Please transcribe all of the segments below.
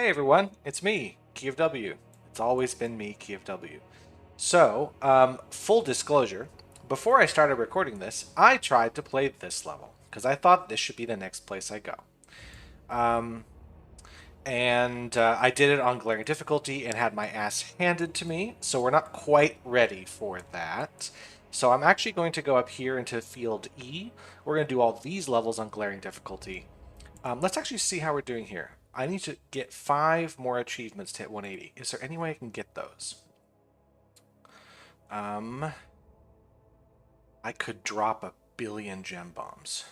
Hey everyone, it's me, Key of W. It's always been me, Key of W. So, full disclosure, before I started recording this, I tried to play this level, because I thought this should be the next place I go. I did it on glaring difficulty and had my ass handed to me, so we're not quite ready for that. So I'm actually going to go up here into field E. We're going to do all these levels on glaring difficulty. Let's actually see how we're doing here. I need to get 5 more achievements to hit 180. Is there any way I can get those? I could drop 1,000,000,000 gem bombs.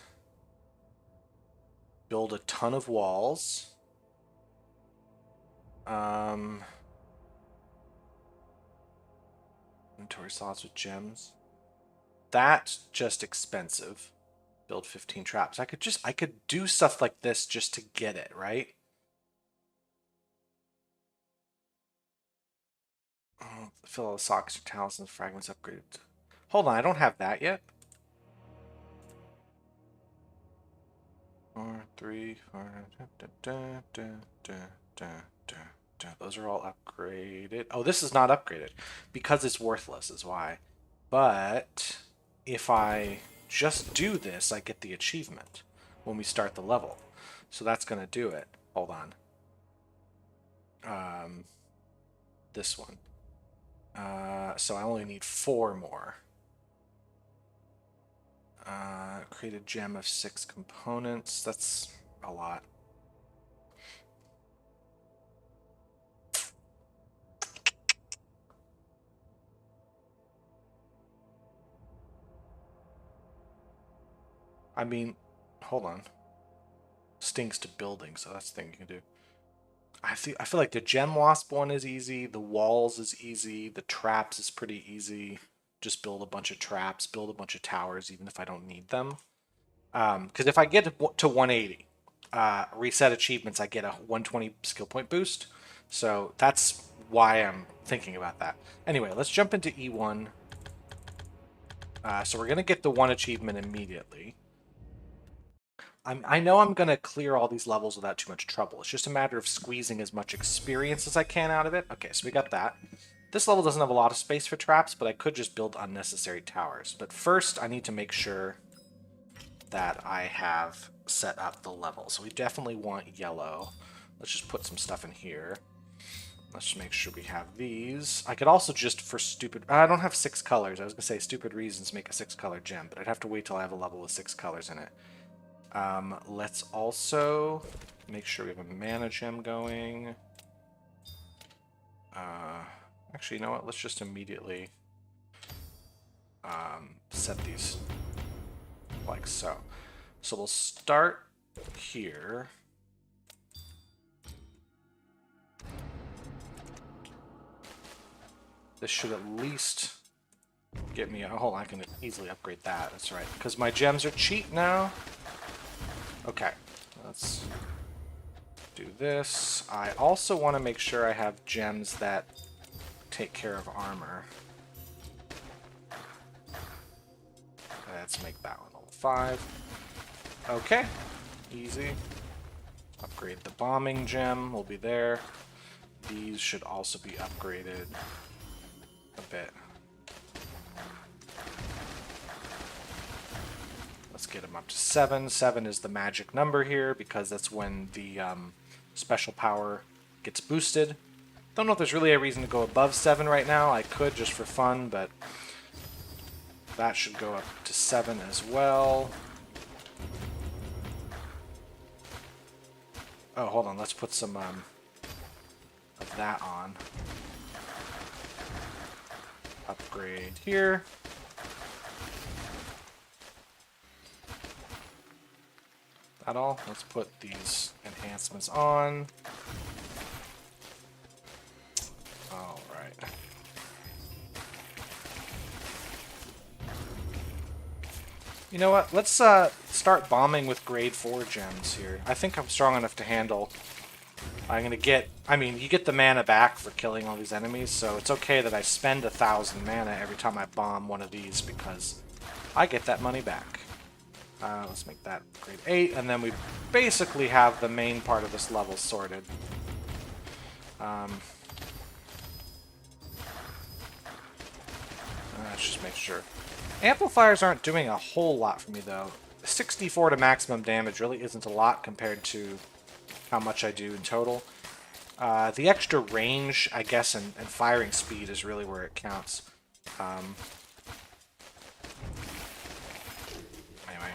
Build a ton of walls. Inventory slots with gems. That's just expensive. Build 15 traps. I could do stuff like this just to get it, right? Fill all the socks, towels, and fragments upgraded. Hold on, I don't have that yet. 4, 3, 4. Those are all upgraded. Oh, this is not upgraded because it's worthless, is why. But if I just do this, I get the achievement when we start the level. So that's going to do it. Hold on. This one. So I only need 4 more. Create a gem of 6 components. That's a lot. I mean, hold on. Stinks to building, so that's the thing you can do. I feel like the gem wasp one is easy. The walls is easy. The traps is pretty easy. Just build a bunch of traps, build a bunch of towers, even if I don't need them. Because if I get to 180, reset achievements, I get a 120 skill point boost. So that's why I'm thinking about that. Anyway, let's jump into E1. So we're going to get the 1 achievement immediately. I know I'm going to clear all these levels without too much trouble. It's just a matter of squeezing as much experience as I can out of it. Okay, so we got that. This level doesn't have a lot of space for traps, but I could just build unnecessary towers. But first, I need to make sure that I have set up the level. So we definitely want yellow. Let's just put some stuff in here. Let's just make sure we have these. I could also just, for stupid... I don't have 6 colors. I was going to say stupid reasons make a 6-color gem, but I'd have to wait till I have a level with 6 colors in it. Let's also make sure we have a mana gem going. Actually, you know what? Let's just immediately set these like so. So we'll start here. This should at least get me... Oh, hold on, I can easily upgrade that. That's right. Because my gems are cheap now. Okay, let's do this. I also want to make sure I have gems that take care of armor. Let's make that one level 5. Okay, easy. Upgrade the bombing gem, will be there. These should also be upgraded a bit. Let's get them up to 7. 7 is the magic number here because that's when the special power gets boosted. Don't know if there's really a reason to go above 7 right now. I could just for fun, but that should go up to 7 as well. Oh, hold on. Let's put some of that on. Upgrade here. At all. Let's put these enhancements on. All right. You know what? Let's start bombing with grade 4 gems here. I think I'm strong enough to handle. I'm gonna get... I mean, you get the mana back for killing all these enemies, so it's okay that I spend 1,000 mana every time I bomb one of these because I get that money back. Let's make that grade 8, and then we basically have the main part of this level sorted. Let's just make sure. Amplifiers aren't doing a whole lot for me, though. 64 to maximum damage really isn't a lot compared to how much I do in total. The extra range, I guess, and firing speed is really where it counts. Anyway.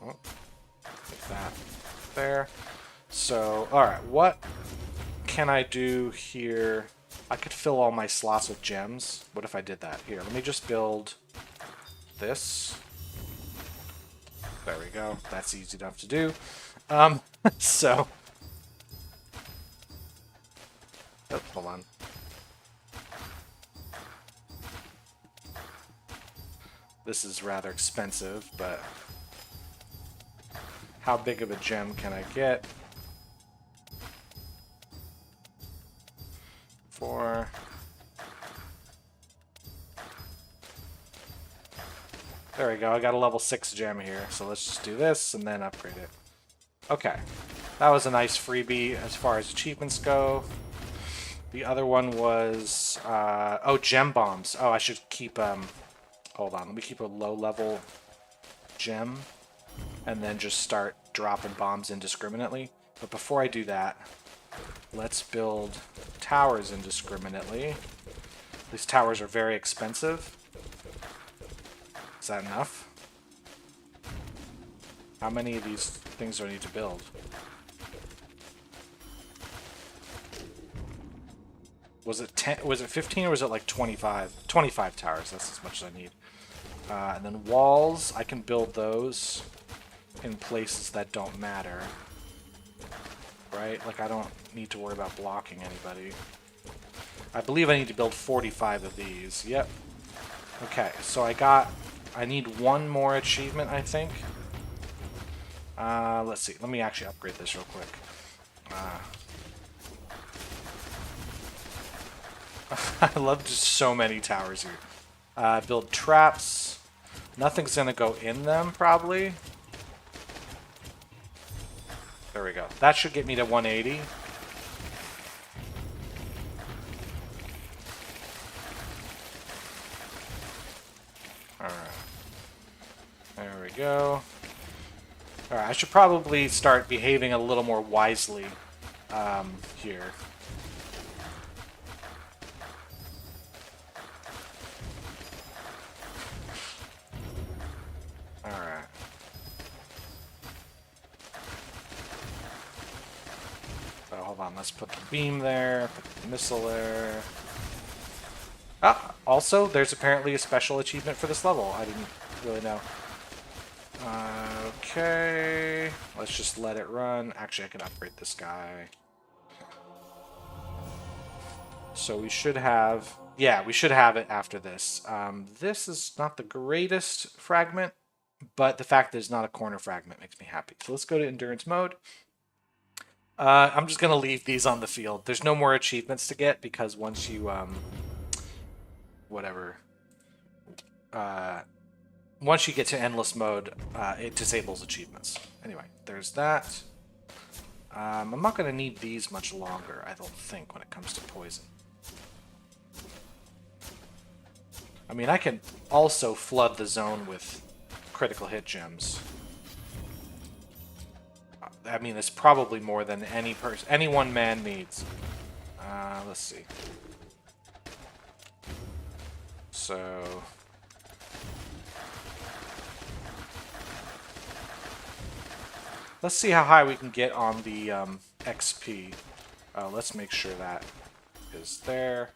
Oh, like that there. So, alright, what can I do here? I could fill all my slots with gems. What if I did that? Here, let me just build this. There we go. That's easy enough to do. So... Oh, hold on. This is rather expensive, but... How big of a gem can I get? 4... There we go, I got a level 6 gem here, so let's just do this and then upgrade it. Okay, that was a nice freebie as far as achievements go. The other one was, oh, gem bombs. Oh, I should keep, hold on, let me keep a low-level gem and then just start dropping bombs indiscriminately. But before I do that, let's build towers indiscriminately. These towers are very expensive. Is that enough? How many of these things do I need to build? Was it 10? Was it 15 or was it like 25? 25 towers, that's as much as I need. And then walls, I can build those in places that don't matter. Right? Like I don't need to worry about blocking anybody. I believe I need to build 45 of these. Yep. Okay, so I need one more achievement, I think. Let's see. Let me actually upgrade this real quick. I love just so many towers here. Build traps. Nothing's gonna go in them, probably. There we go. That should get me to 180. Alright. There we go. Alright, I should probably start behaving a little more wisely here. Alright. So hold on, let's put the beam there, put the missile there. Ah, also, there's apparently a special achievement for this level. I didn't really know. Okay, let's just let it run. Actually, I can upgrade this guy. So we should have... Yeah, we should have it after this. This is not the greatest fragment, but the fact that it's not a corner fragment makes me happy. So let's go to endurance mode. I'm just going to leave these on the field. There's no more achievements to get because once you... whatever. Once you get to endless mode, it disables achievements. Anyway, there's that. I'm not going to need these much longer, I don't think, when it comes to poison. I mean, I can also flood the zone with critical hit gems. I mean, it's probably more than any one man needs. Let's see. So... let's see how high we can get on the XP. Let's make sure that is there.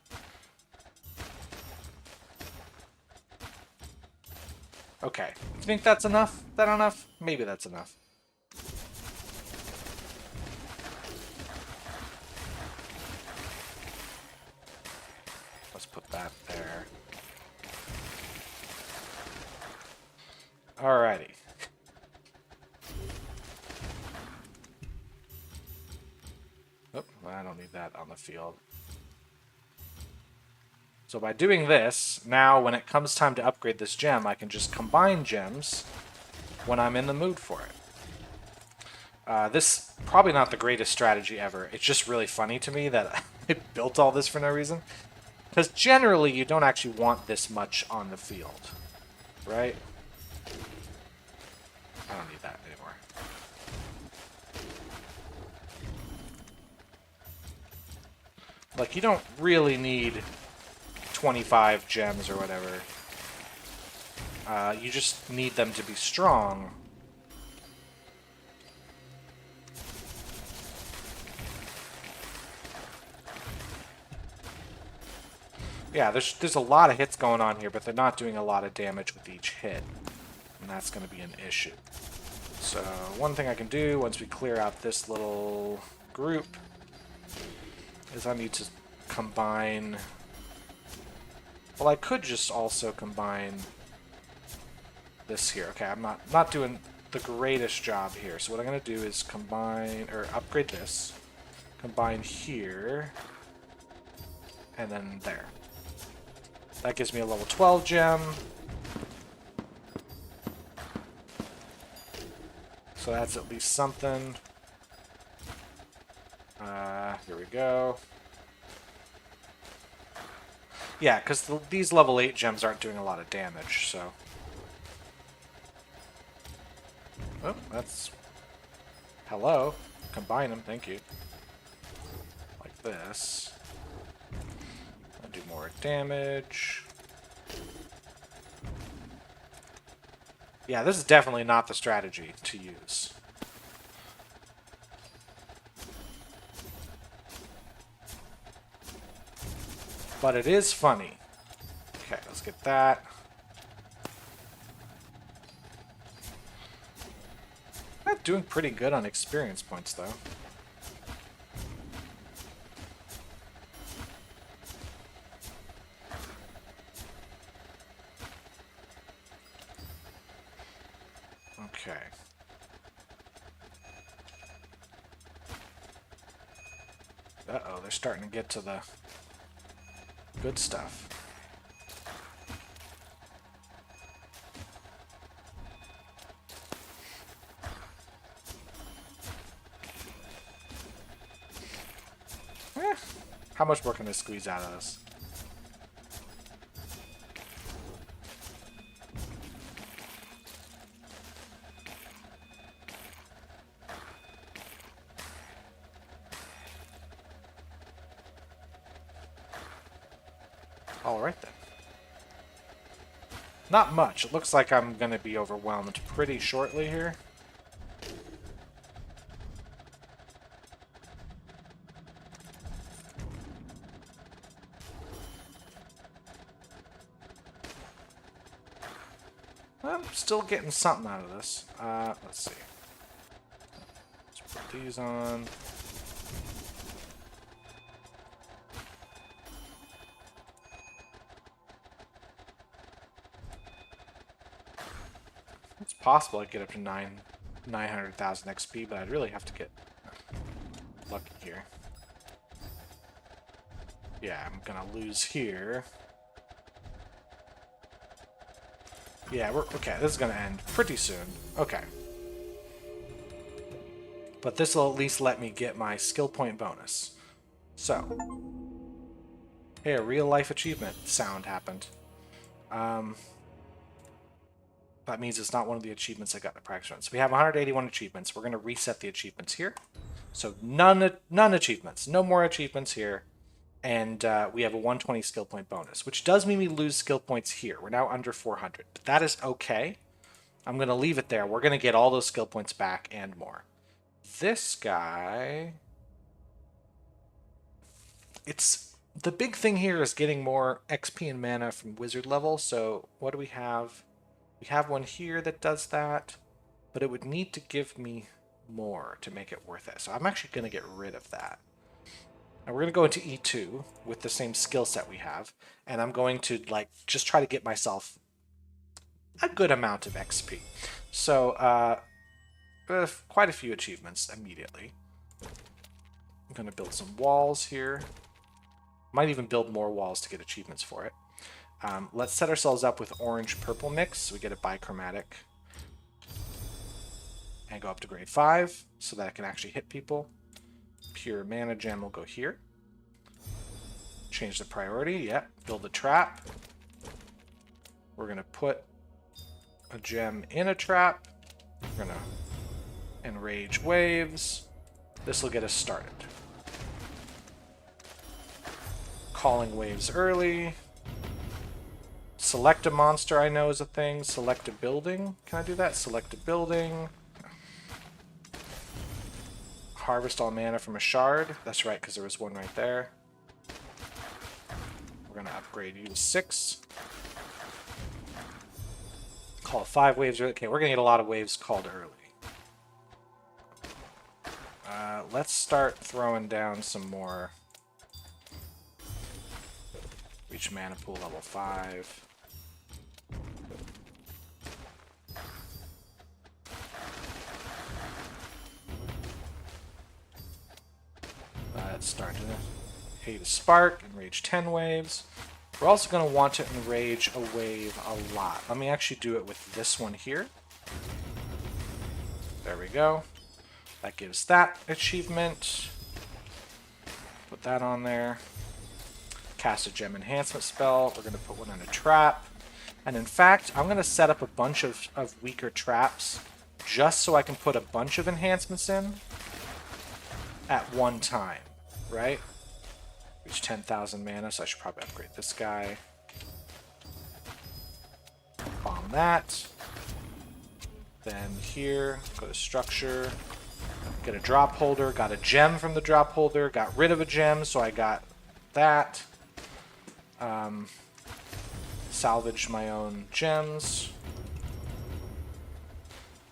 Okay. You think that's enough? That enough? Maybe that's enough. Let's put that there. Alrighty. Oh, I don't need that on the field. So by doing this, now when it comes time to upgrade this gem, I can just combine gems when I'm in the mood for it. This probably not the greatest strategy ever. It's just really funny to me that I built all this for no reason. Because generally you don't actually want this much on the field, right? I don't need that anymore. Like, you don't really need 25 gems or whatever. You just need them to be strong. Yeah, there's a lot of hits going on here, but they're not doing a lot of damage with each hit. And that's going to be an issue. So, one thing I can do once we clear out this little group is I need to combine... Well, I could just also combine this here. Okay, I'm not doing the greatest job here. So what I'm going to do is combine, or upgrade this, combine here, and then there. That gives me a level 12 gem. So that's at least something. Here we go. Yeah, because these level 8 gems aren't doing a lot of damage, so... Oh, that's... Hello. Combine them, thank you. Like this. I'll do more damage. Yeah, this is definitely not the strategy to use. But it is funny. Okay, let's get that. I'm doing pretty good on experience points, though. Okay. Uh-oh, they're starting to get to the good stuff. How much more can I squeeze out of this? Alright then. Not much. It looks like I'm going to be overwhelmed pretty shortly here. I'm still getting something out of this. Let's see. Let's put these on. It's possible I get up to 900,000 XP, but I'd really have to get lucky here. Yeah, I'm gonna lose here. Yeah, we're okay. This is gonna end pretty soon. Okay, but this will at least let me get my skill point bonus. So, hey, a real life achievement sound happened. That means it's not one of the achievements I got to practice on. So we have 181 achievements. We're going to reset the achievements here. So none achievements. No more achievements here. And we have a 120 skill point bonus, which does mean we lose skill points here. We're now under 400. But that is okay. I'm going to leave it there. We're going to get all those skill points back and more. This guy... The big thing here is getting more XP and mana from wizard level. So what do we have? We have one here that does that, but it would need to give me more to make it worth it. So I'm actually going to get rid of that. Now we're going to go into E2 with the same skill set we have, and I'm going to just try to get myself a good amount of XP. So quite a few achievements immediately. I'm going to build some walls here. Might even build more walls to get achievements for it. Let's set ourselves up with orange-purple mix so we get a bichromatic. and go up to grade 5 so that I can actually hit people. Pure mana gem will go here. Change the priority. Yep. Build a trap. We're going to put a gem in a trap. We're going to enrage waves. This will get us started. Calling waves early. Select a monster I know is a thing. Select a building. Can I do that? Select a building. Harvest all mana from a shard. That's right, because there was one right there. We're going to upgrade you to 6. Call 5 waves early. Okay, we're going to get a lot of waves called early. Let's start throwing down some more. Reach mana pool level 5. Let's start to hate a spark, enrage 10 waves. We're also going to want to enrage a wave a lot. Let me actually do it with this one here. There we go. That gives that achievement. Put that on there. Cast a gem enhancement spell. We're going to put one in a trap. And in fact, I'm going to set up a bunch of weaker traps just so I can put a bunch of enhancements in at one time, right? Reach 10,000 mana, so I should probably upgrade this guy. Bomb that. Then here, go to structure. Get a drop holder. Got a gem from the drop holder. Got rid of a gem, so I got that. Salvaged my own gems.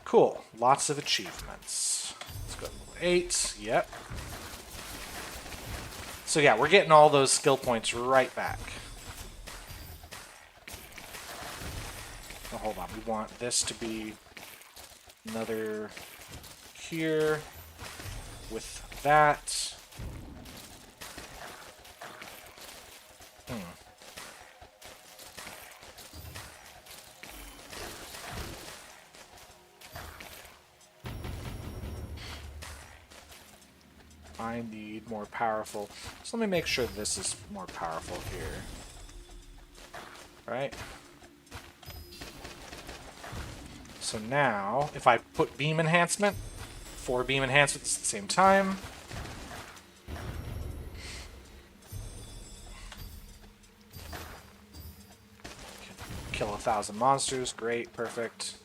Cool. Lots of achievements. Let's go to level 8. Yep. So yeah, we're getting all those skill points right back. Oh, hold on. We want this to be another here with that. I need more powerful. So let me make sure this is more powerful here. Right? So now, if I put beam enhancement, 4 beam enhancements at the same time. Kill 1,000 monsters. Great, perfect.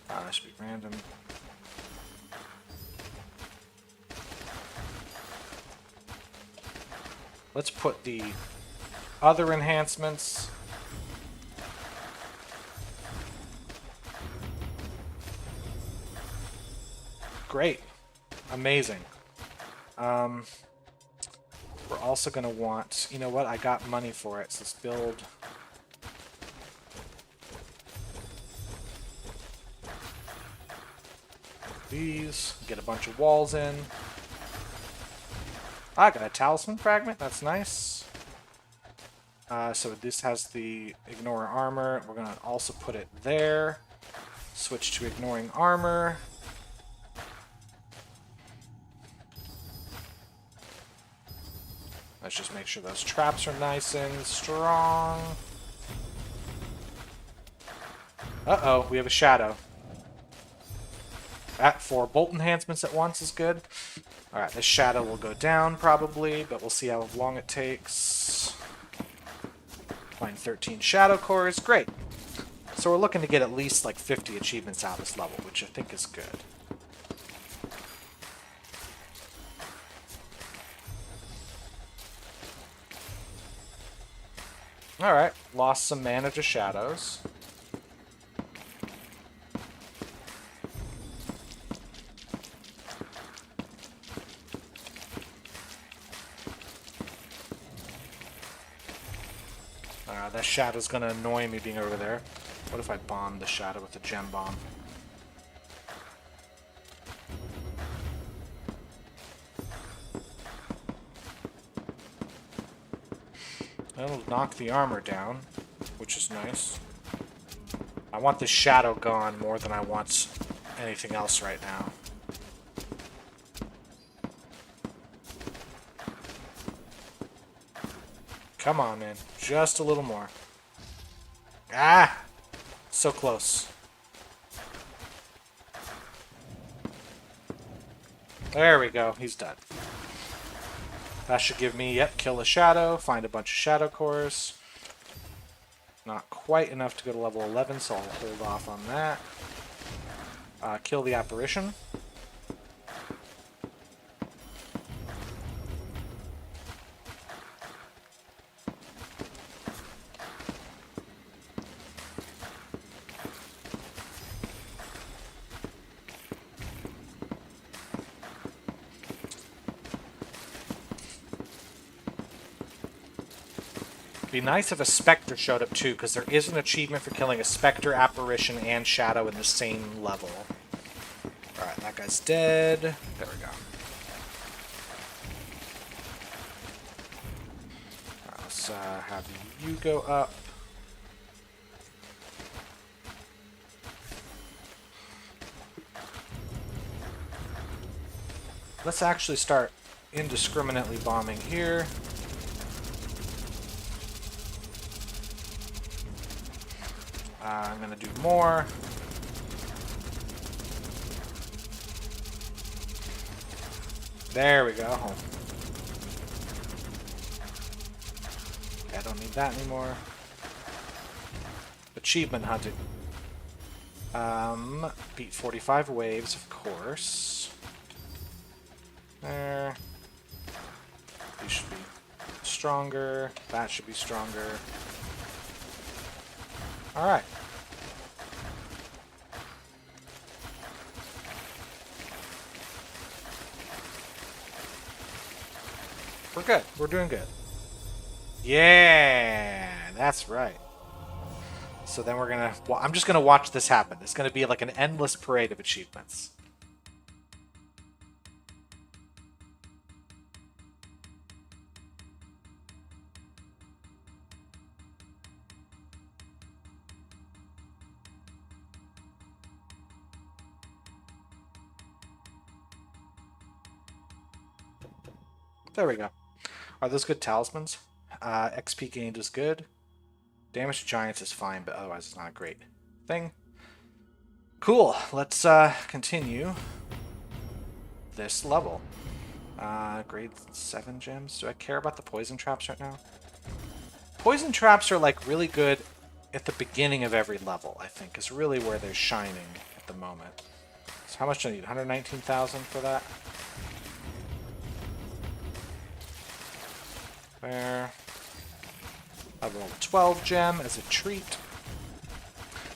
That should be random. Let's put the other enhancements. Great. Amazing. We're also going to want... You know what? I got money for it, so let's build... these. Get a bunch of walls in. I got a talisman fragment. That's nice. So this has the ignore armor. We're going to also put it there. Switch to ignoring armor. Let's just make sure those traps are nice and strong. Uh-oh, we have a shadow. That 4 bolt enhancements at once is good. Alright, this shadow will go down probably, but we'll see how long it takes. Find 13 shadow cores. Great. So we're looking to get at least like 50 achievements out of this level, which I think is good. Alright, lost some mana to shadows. That shadow's gonna annoy me being over there. What if I bomb the shadow with a gem bomb? That'll knock the armor down, which is nice. I want this shadow gone more than I want anything else right now. Come on, man. Just a little more. Ah! So close. There we go. He's done. That should give me, yep, kill a shadow, find a bunch of shadow cores. Not quite enough to go to level 11, so I'll hold off on that. Kill the apparition. Be nice if a Spectre showed up too, because there is an achievement for killing a Spectre, Apparition, and Shadow in the same level. Alright, that guy's dead. There we go. Let's have you go up. Let's actually start indiscriminately bombing here. I'm going to do more. There we go. Okay, I don't need that anymore. Achievement hunting. Beat 45 waves, of course. There. These should be stronger. That should be stronger. Alright. We're good. We're doing good. Yeah, that's right. So then we're gonna... Well, I'm just gonna watch this happen. It's gonna be like an endless parade of achievements. There we go. Are those good talismans? XP gained is good. Damage to giants is fine, but otherwise it's not a great thing. Cool. Let's continue this level. Grade 7 gems. Do I care about the poison traps right now? Poison traps are like really good at the beginning of every level, I think, is really where they're shining at the moment. So how much do I need? 119,000 for that? There. I have a level 12 gem as a treat.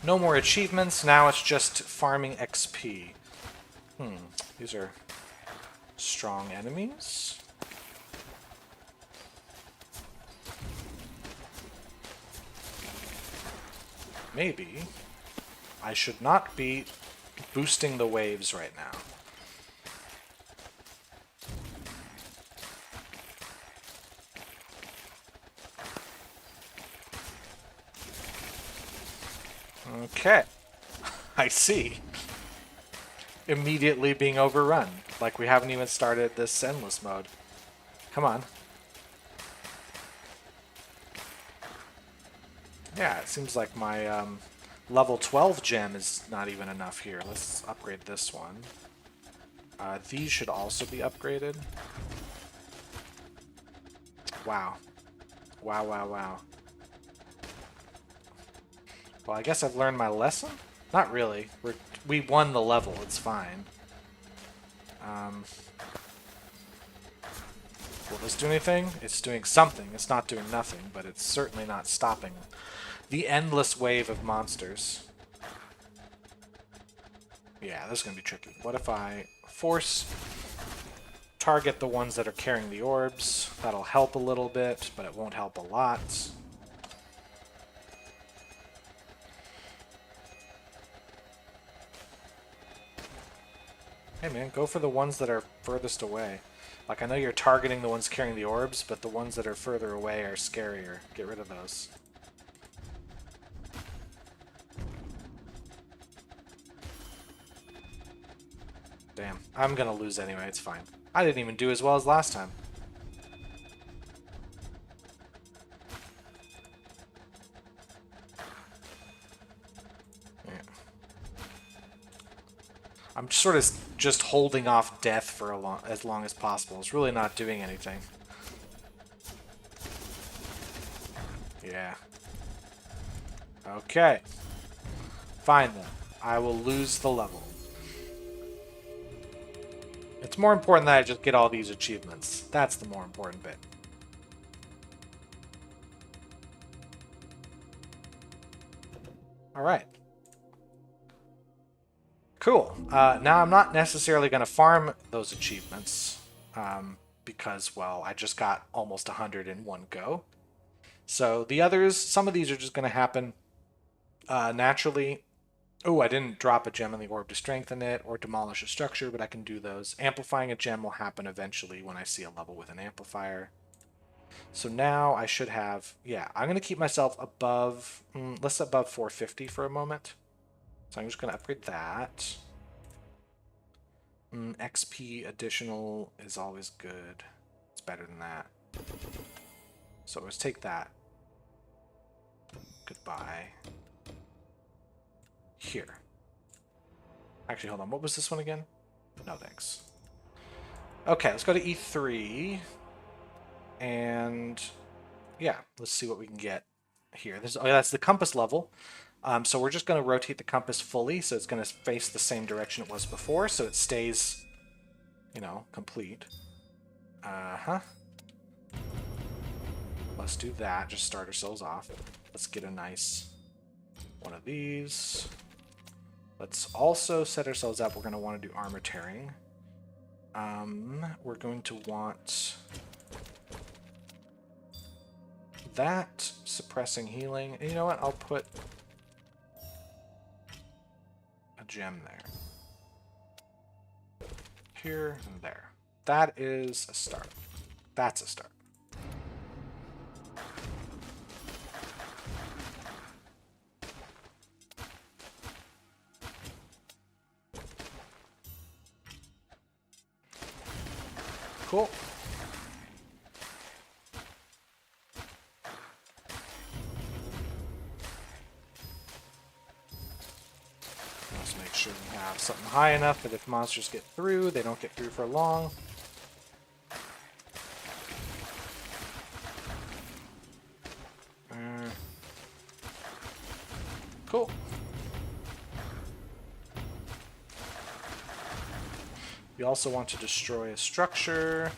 No more achievements. Now it's just farming XP. These are strong enemies. Maybe I should not be boosting the waves right now. Okay. I see. Immediately being overrun. Like we haven't even started this endless mode. Come on. Yeah, it seems like my level 12 gem is not even enough here. Let's upgrade this one. These should also be upgraded. Wow. Wow, wow, wow. Well, I guess I've learned my lesson? Not really. We won the level. It's fine. Will this do anything? It's doing something. It's not doing nothing, but it's certainly not stopping the endless wave of monsters. Yeah, this is going to be tricky. What if I force target the ones that are carrying the orbs? That'll help a little bit, but it won't help a lot. Hey man, go for the ones that are furthest away. Like, I know you're targeting the ones carrying the orbs, but the ones that are further away are scarier. Get rid of those. Damn. I'm gonna lose anyway, it's fine. I didn't even do as well as last time. Yeah. I'm sort of just holding off death for as long as possible. It's really not doing anything. Yeah. Okay. Fine then. I will lose the level. It's more important that I just get all these achievements. That's the more important bit. Alright. Cool. Now I'm not necessarily going to farm those achievements because, well, I just got almost 100 in one go. So the others, some of these are just going to happen naturally. Oh, I didn't drop a gem in the orb to strengthen it or demolish a structure, but I can do those. Amplifying a gem will happen eventually when I see a level with an amplifier. So now I should have, yeah, I'm going to keep myself above, let's above 450 for a moment. So I'm just going to upgrade that. XP additional is always good. It's better than that. So let's take that. Goodbye. Here. Actually, hold on. What was this one again? No, thanks. Okay, let's go to E3. And yeah, let's see what we can get here. Oh, that's the compass level. So we're just going to rotate the compass fully, so it's going to face the same direction it was before, so it stays, you know, complete. Let's do that. Just start ourselves off. Let's get a nice one of these. Let's also set ourselves up. We're going to want to do armor tearing. We're going to want that, suppressing healing. And you know what? I'll put a gem there. Here and there. That is a start. That's a start. Cool. Let's make sure we have something high enough that if monsters get through, they don't get through for long. Cool. We also want to destroy a structure.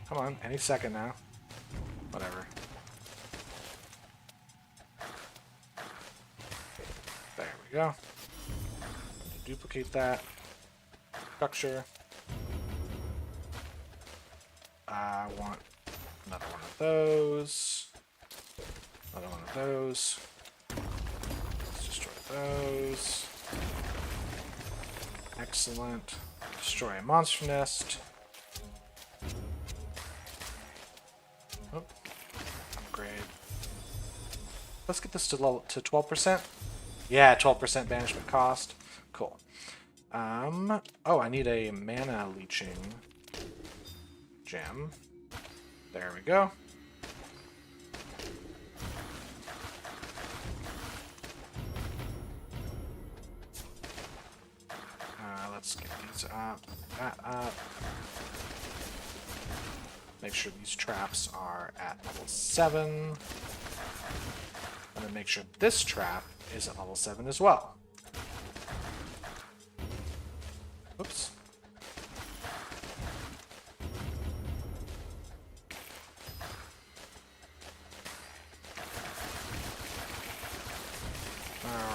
Come on, any second now. Whatever. There we go. Duplicate that structure. I want another one of those. Another one of those. Let's destroy those. Excellent. Destroy a monster nest. Oh, upgrade. Let's get this to 12%. Yeah, 12% banishment cost. Cool. Oh, I need a mana leeching gem. There we go. Let's get these up, that up. Make sure these traps are at level 7. And then make sure this trap is at level 7 as well. Oops.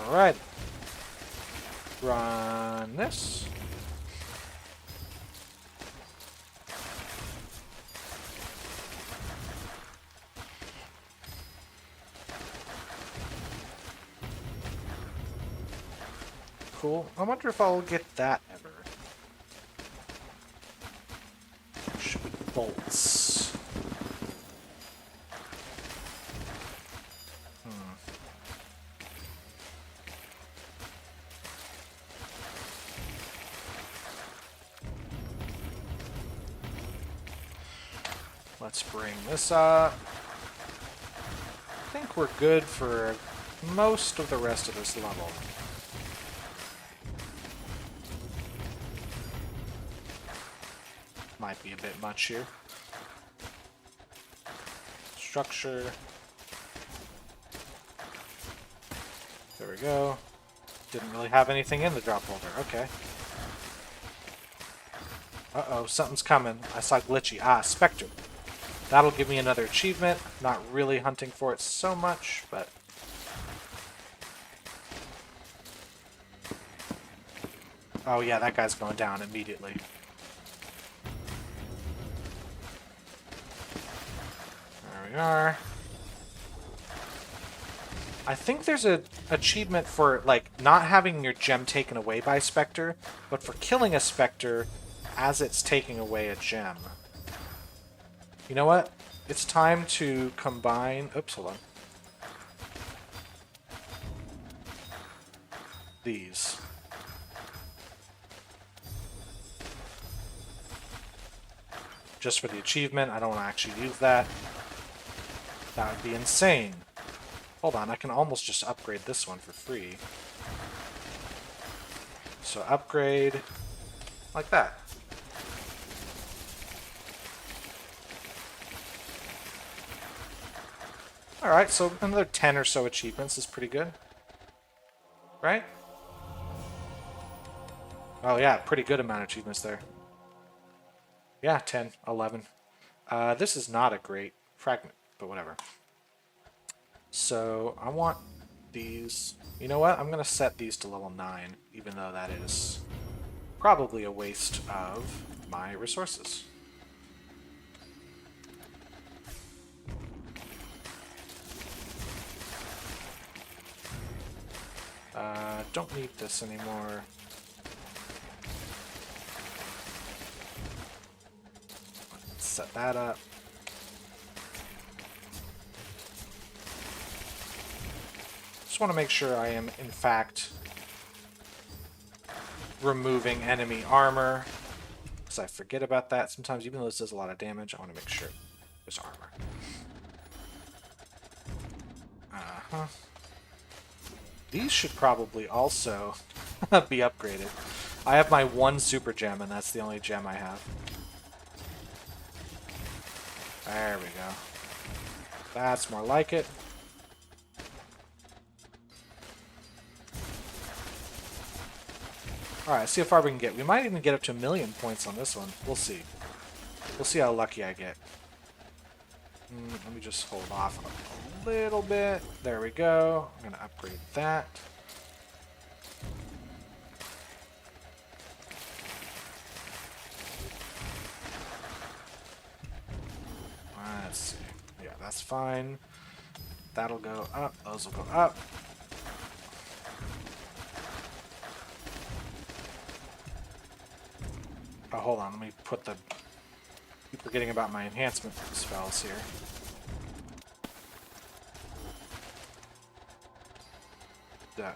Alright. Run this. Cool. I wonder if I'll get that ever. Should be bolts. Let's bring this up. I think we're good for most of the rest of this level. Might be a bit much here. Structure. There we go. Didn't really have anything in the drop holder. Okay. Uh-oh, something's coming. I saw glitchy. Ah, Spectre. That'll give me another achievement. Not really hunting for it so much, but... Oh yeah, that guy's going down immediately. There we are. I think there's a achievement for, like, not having your gem taken away by Spectre, but for killing a Spectre as it's taking away a gem. You know what? It's time to combine... Oops, hold on. These. Just for the achievement. I don't want to actually use that. That would be insane. Hold on, I can almost just upgrade this one for free. So upgrade like that. Alright, so another 10 or so achievements is pretty good. Right? Oh yeah, pretty good amount of achievements there. Yeah, 10, 11. This is not a great fragment, but whatever. So, I want these... You know what? I'm going to set these to level 9, even though that is probably a waste of my resources. Don't need this anymore. Let's set that up. Just want to make sure I am, in fact, removing enemy armor. Because I forget about that sometimes, even though this does a lot of damage, I want to make sure there's armor. Uh-huh. These should probably also be upgraded. I have my one super gem, and that's the only gem I have. There we go. That's more like it. Alright, see how far we can get. We might even get up to 1,000,000 points on this one. We'll see. We'll see how lucky I get. Let me just hold off a little bit. There we go. I'm going to upgrade that. Let's see. Yeah, that's fine. That'll go up. Those will go up. Oh, hold on. Let me put the... Keep forgetting about my enhancement spells here.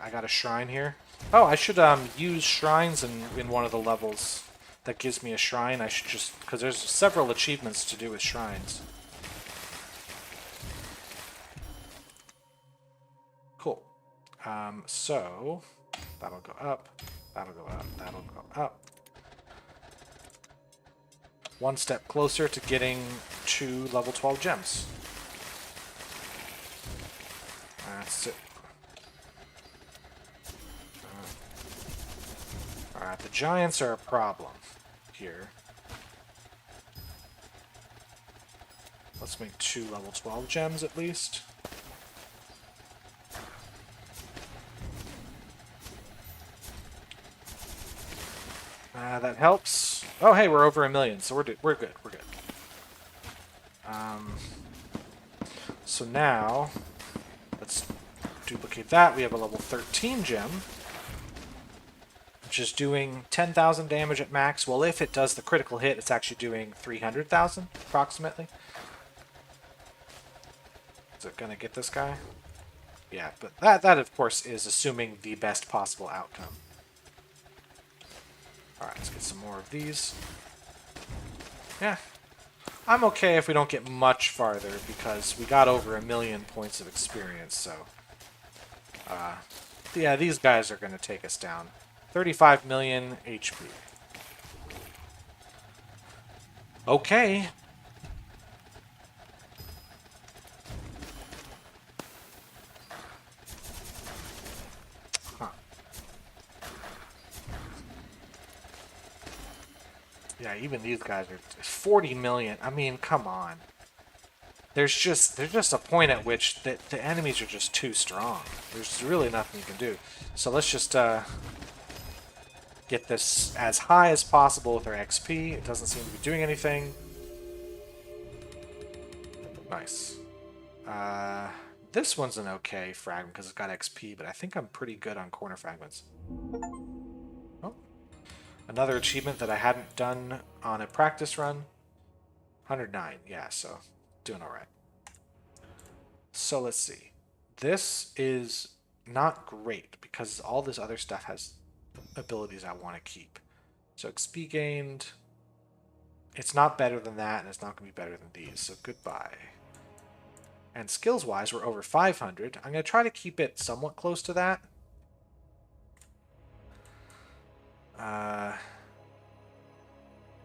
I got a shrine here. Oh, I should use shrines in one of the levels that gives me a shrine. I should just... Because there's several achievements to do with shrines. Cool. So... That'll go up. That'll go up. That'll go up. One step closer to getting 2 level 12 gems. That's it. Alright, the giants are a problem here. Let's make 2 level 12 gems at least. That helps. Oh, hey, we're over 1,000,000, so we're good. We're good. So now, let's duplicate that. We have a level 13 gem, which is doing 10,000 damage at max. Well, if it does the critical hit, it's actually doing 300,000, approximately. Is it going to get this guy? Yeah, but that, of course, is assuming the best possible outcome. Alright, let's get some more of these. Yeah. I'm okay if we don't get much farther because we got over 1,000,000 points of experience, so... yeah, these guys are going to take us down. 35 million HP. Okay. Huh. Yeah, even these guys are 40 million. I mean, come on. There's just a point at which the enemies are just too strong. There's really nothing you can do. So let's just get this as high as possible with our XP. It doesn't seem to be doing anything. Nice. This one's an okay fragment because it's got XP, but I think I'm pretty good on corner fragments. Oh. Another achievement that I hadn't done on a practice run. 109, yeah, so doing alright. So let's see. This is not great because all this other stuff has abilities I want to keep. So XP gained. It's not better than that, and it's not going to be better than these, so goodbye. And skills-wise, we're over 500. I'm going to try to keep it somewhat close to that.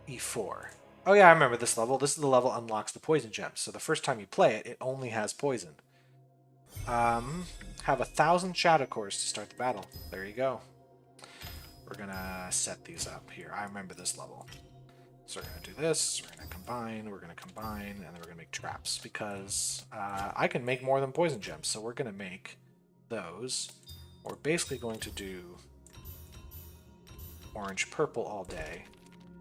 E4. Oh yeah, I remember this level. This is the level unlocks the poison gems. So the first time you play it, it only has poison. Have 1,000 shadow cores to start the battle. There you go. We're going to set these up here. I remember this level. So we're going to do this, we're going to combine, and then we're going to make traps, because I can make more than poison gems, so we're going to make those. We're basically going to do orange-purple all day.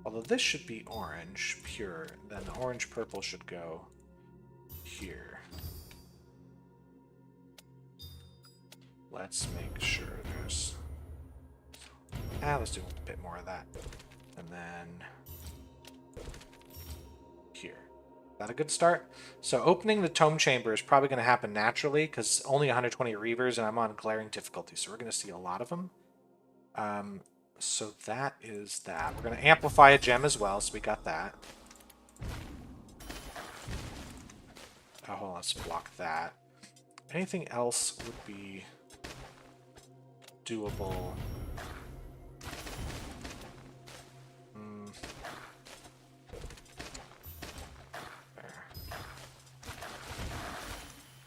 Although this should be orange, pure, then the orange-purple should go here. Let's make sure there's... let's do a bit more of that. And then... here. Is that a good start? So opening the tome chamber is probably going to happen naturally because only 120 reavers and I'm on glaring difficulty, so we're going to see a lot of them. So that is that. We're going to amplify a gem as well, so we got that. Oh, hold on, let's block that. Anything else would be doable.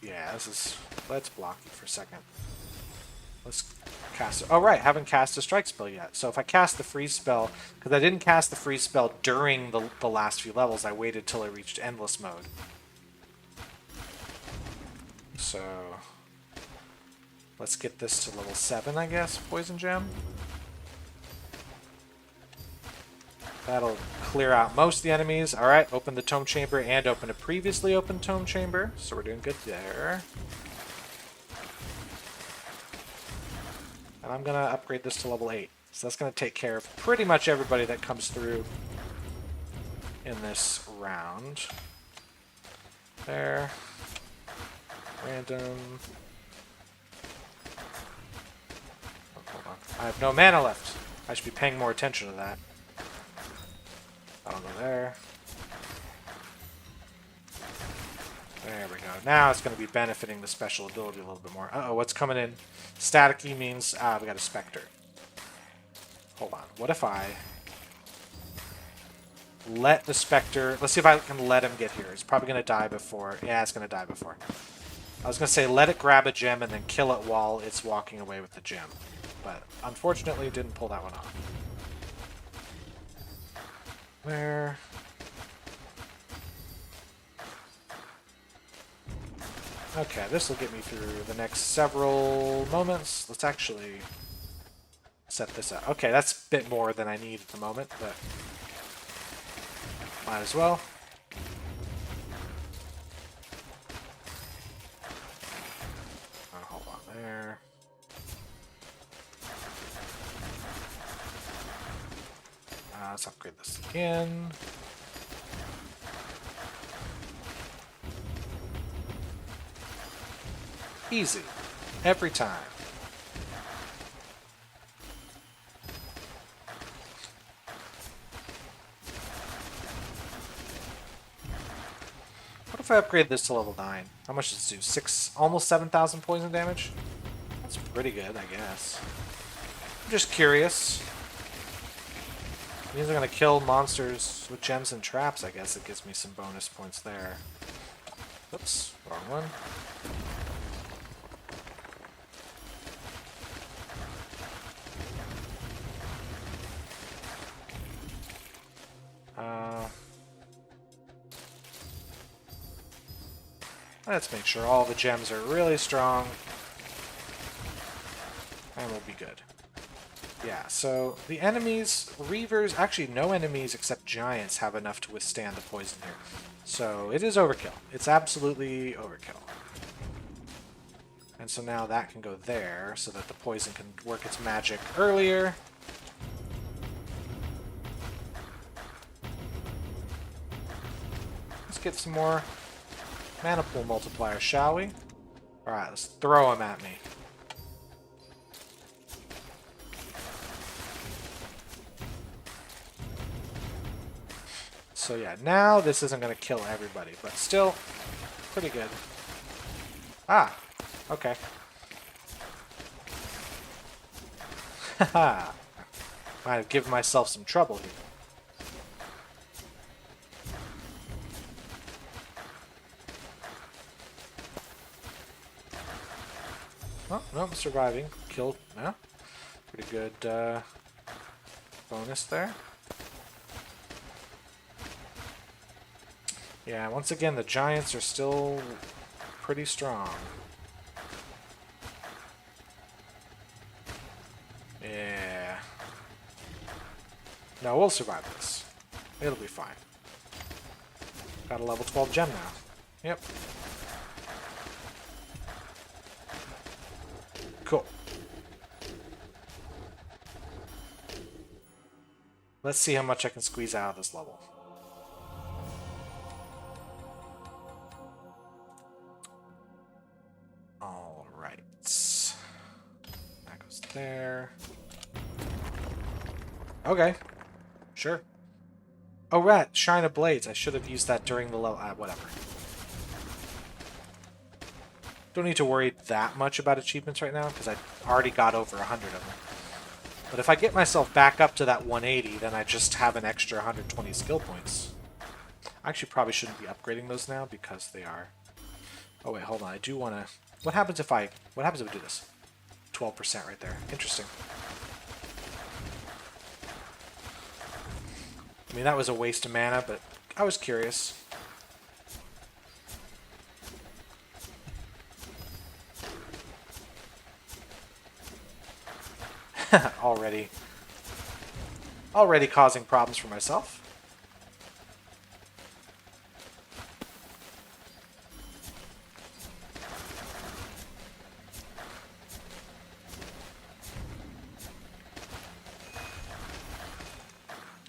Yeah, this is... let's block you for a second. Let's cast it. Oh, right, haven't cast a strike spell yet. So if I cast the freeze spell... because I didn't cast the freeze spell during the last few levels. I waited till I reached endless mode. So... let's get this to level 7, I guess, poison gem. That'll clear out most of the enemies. Alright, open the tome chamber and open a previously opened tome chamber. So we're doing good there. And I'm going to upgrade this to level 8. So that's going to take care of pretty much everybody that comes through in this round. There. Random. Oh, hold on. I have no mana left. I should be paying more attention to that. I'll go there. There we go. Now it's going to be benefiting the special ability a little bit more. Uh-oh, what's coming in? Staticky means... we got a Spectre. Hold on. What if I... let the Spectre... let's see if I can let him get here. It's probably going to die before... yeah, it's going to die before. I was going to say let it grab a gem and then kill it while it's walking away with the gem. But unfortunately it didn't pull that one off. Where? Okay, this will get me through the next several moments. Let's actually set this up. Okay, that's a bit more than I need at the moment, but might as well. Oh, hold on there. Let's upgrade this again. Easy. Every time. if I upgrade this to level 9? How much does it do? 6, almost 7,000 poison damage? That's pretty good, I guess. I'm just curious. It means I'm going to kill monsters with gems and traps, I guess. It gives me some bonus points there. Oops, wrong one. Let's make sure all the gems are really strong. And we'll be good. Yeah, so the enemies, Reavers, actually no enemies except giants have enough to withstand the poison here. So it is overkill. It's absolutely overkill. And so now that can go there so that the poison can work its magic earlier. Let's get some more mana pool multipliers, shall we? Alright, let's throw them at me. So yeah, now this isn't going to kill everybody, but still pretty good. Ah, okay. Haha. Might have given myself some trouble here. Oh, no, I'm surviving. Killed, yeah. Pretty good bonus there. Yeah, once again, the giants are still pretty strong. Yeah. No, we'll survive this. It'll be fine. Got a level 12 gem now. Yep. Cool. Let's see how much I can squeeze out of this level. Alright. That goes there. Okay. Sure. Oh, right. Shine of Blades. I should have used that during the level. Whatever. Don't need to worry that much about achievements right now, because I already got over 100 of them. But if I get myself back up to that 180, then I just have an extra 120 skill points. I actually probably shouldn't be upgrading those now, because they are... Oh wait, hold on. I do want to... What happens if we do this? 12% right there. Interesting. I mean, that was a waste of mana, but I was curious. Already causing problems for myself.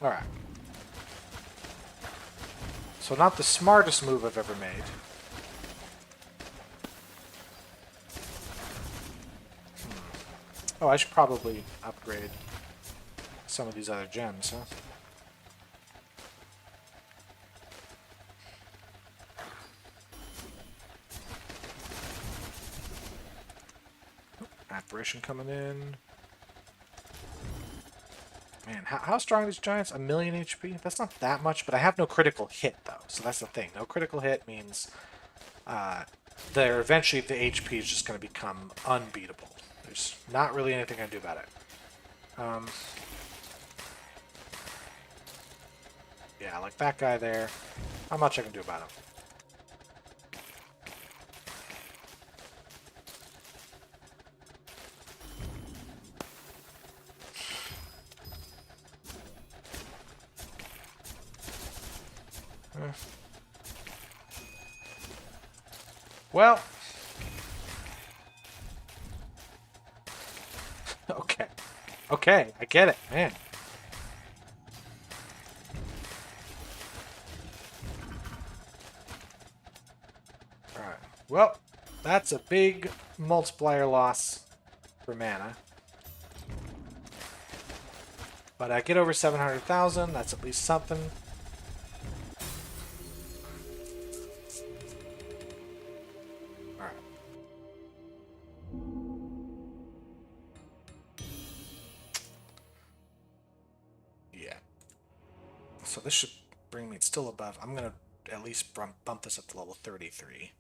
Alright. So not the smartest move I've ever made. Oh, I should probably upgrade some of these other gems, huh? Apparition coming in. Man, how strong are these giants? 1,000,000 HP? That's not that much, but I have no critical hit, though. So that's the thing. No critical hit means eventually the HP is just going to become unbeatable. There's not really anything I can do about it. Yeah, like that guy there. Not much I can do about him. Well... Okay. Okay, I get it, man. Alright. Well, that's a big multiplier loss for mana. But I get over 700,000, that's at least something. So this should bring me, it's still above. I'm going to at least bump this up to level 33.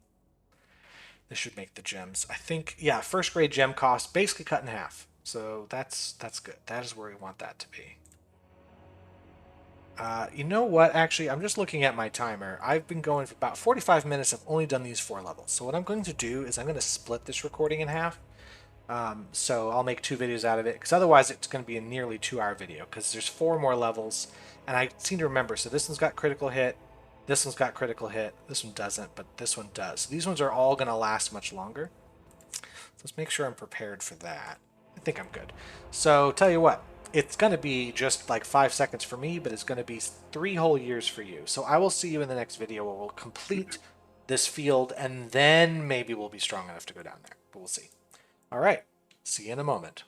This should make the gems. I think, yeah, first grade gem cost basically cut in half. So that's good. That is where we want that to be. You know what? Actually, I'm just looking at my timer. I've been going for about 45 minutes. I've only done these 4 levels. So what I'm going to do is I'm going to split this recording in half. So I'll make 2 videos out of it, because otherwise it's going to be a nearly 2-hour video, because there's 4 more levels. And I seem to remember, so this one's got critical hit, this one's got critical hit, this one doesn't, but this one does. So these ones are all going to last much longer. So let's make sure I'm prepared for that. I think I'm good. So tell you what, it's going to be just like 5 seconds for me, but it's going to be 3 whole years for you. So I will see you in the next video where we'll complete this field, and then maybe we'll be strong enough to go down there. But we'll see. All right. See you in a moment.